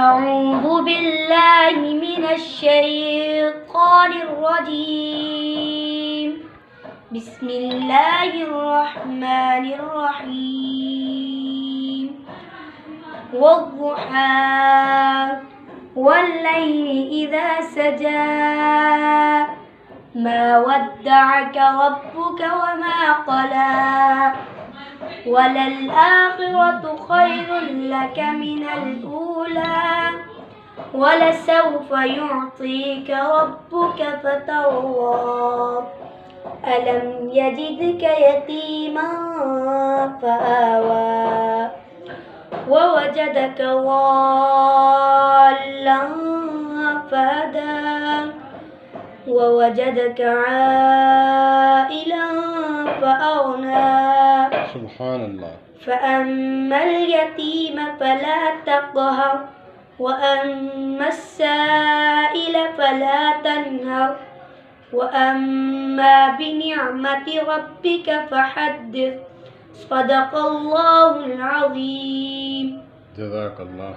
أعوذ بالله من الشيطان الرجيم. بسم الله الرحمن الرحيم. والضحى والليل إذا سجى ما ودعك ربك وما قلى وللآخرة خير لك من الأولى ولسوف يعطيك ربك فترضى ألم يجدك يتيما فآوى ووجدك ضالا فهدى ووجدك عائلا فأغنى سبحان الله. فأما اليتيم فلا تقهر وأما السائل فلا تنهر وأما بنعمة ربك فحدث. صدق الله العظيم. جزاك الله.